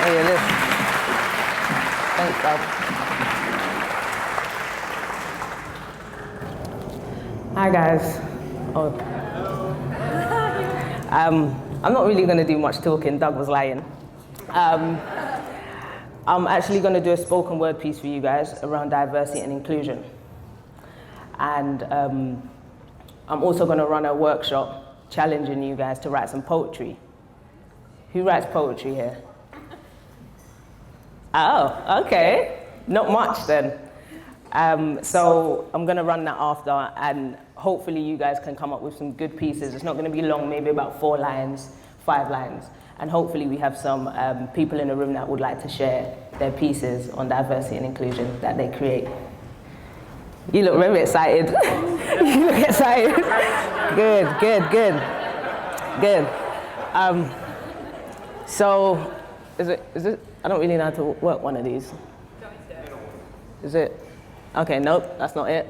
Hey, Liz. Thanks, Bob. Hi, guys. Oh. I'm not really going to do much talking. Doug was lying. I'm actually going to do a spoken word piece for you guys around diversity and inclusion. And I'm also going to run a workshop challenging you guys to write some poetry. Who writes poetry here? Oh, okay. Not much then. So I'm going to run that after, and hopefully you guys can come up with some good pieces. It's not going to be long, maybe about 4 lines, 5 lines. And hopefully we have some people in the room that would like to share their pieces on diversity and inclusion that they create. You look very excited. You look excited. Good, good, good. Good. So, is it, I don't really know how to work one of these. Is it? Okay, nope, that's not it.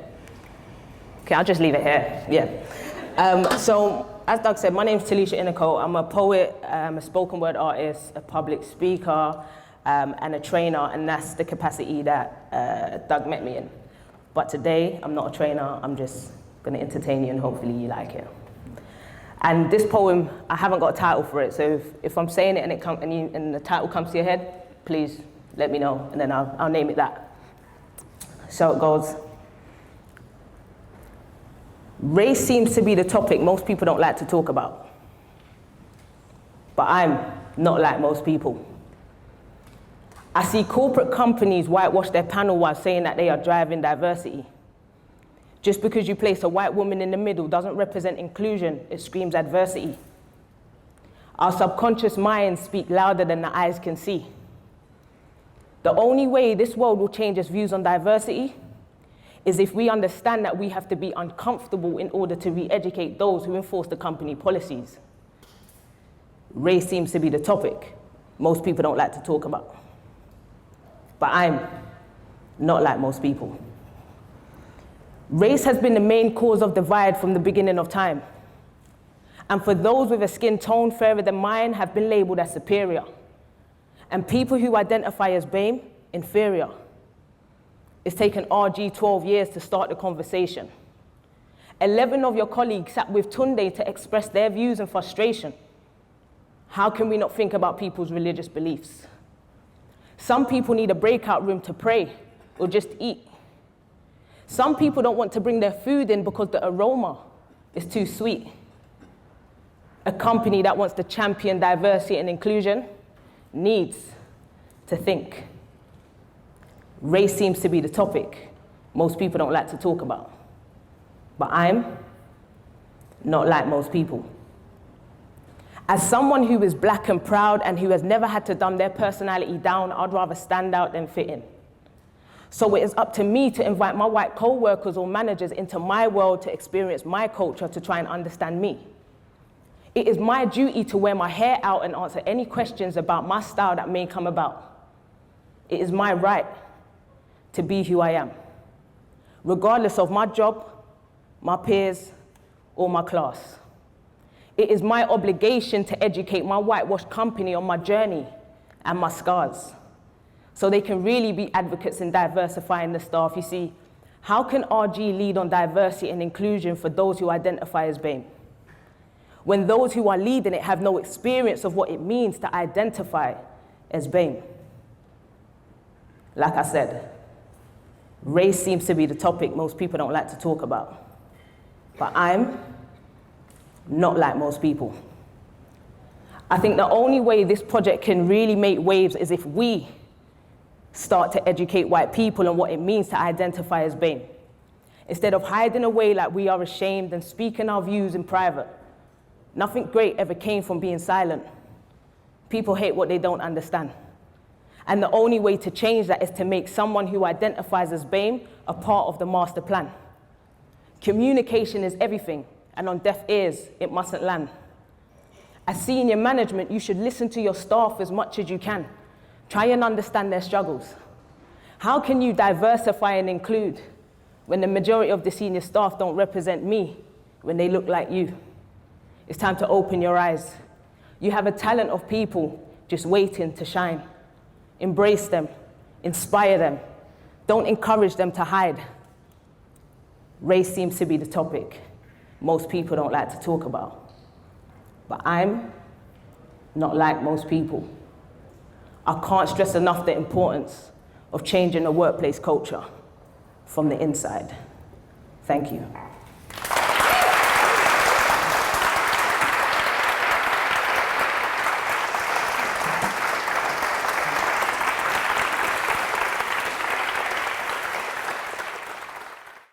Okay, I'll just leave it here, yeah. So, as Doug said, my name's Talisha Innico. I'm a poet, a spoken word artist, a public speaker, and a trainer, and that's the capacity that Doug met me in. But today, I'm not a trainer, I'm just gonna entertain you and hopefully you like it. And this poem, I haven't got a title for it, so if I'm saying it and the title comes to your head, please let me know, and then I'll name it that. So it goes. Race seems to be the topic most people don't like to talk about. But I'm not like most people. I see corporate companies whitewash their panel while saying that they are driving diversity. Just because you place a white woman in the middle doesn't represent inclusion, it screams adversity. Our subconscious minds speak louder than the eyes can see. The only way this world will change its views on diversity is if we understand that we have to be uncomfortable in order to re-educate those who enforce the company policies. Race seems to be the topic most people don't like to talk about. But I'm not like most people. Race has been the main cause of divide from the beginning of time. And for those with a skin tone fairer than mine have been labeled as superior. And people who identify as BAME, inferior. It's taken RG 12 years to start the conversation. 11 of your colleagues sat with Tunde to express their views and frustration. How can we not think about people's religious beliefs? Some people need a breakout room to pray or just eat. Some people don't want to bring their food in because the aroma is too sweet. A company that wants to champion diversity and inclusion needs to think. Race seems to be the topic most people don't like to talk about. But I'm not like most people. As someone who is black and proud and who has never had to dumb their personality down, I'd rather stand out than fit in. So it is up to me to invite my white co-workers or managers into my world to experience my culture to try and understand me. It is my duty to wear my hair out and answer any questions about my style that may come about. It is my right to be who I am, regardless of my job, my peers, or my class. It is my obligation to educate my whitewashed company on my journey and my scars, so they can really be advocates in diversifying the staff. You see, how can RG lead on diversity and inclusion for those who identify as BAME, when those who are leading it have no experience of what it means to identify as BAME? Like I said, race seems to be the topic most people don't like to talk about. But I'm not like most people. I think the only way this project can really make waves is if we start to educate white people on what it means to identify as BAME, instead of hiding away like we are ashamed and speaking our views in private. Nothing great ever came from being silent. People hate what they don't understand. And the only way to change that is to make someone who identifies as BAME a part of the master plan. Communication is everything, and on deaf ears, it mustn't land. As senior management, you should listen to your staff as much as you can. Try and understand their struggles. How can you diversify and include when the majority of the senior staff don't represent me when they look like you? It's time to open your eyes. You have a talent of people just waiting to shine. Embrace them, inspire them. Don't encourage them to hide. Race seems to be the topic most people don't like to talk about. But I'm not like most people. I can't stress enough the importance of changing the workplace culture from the inside. Thank you.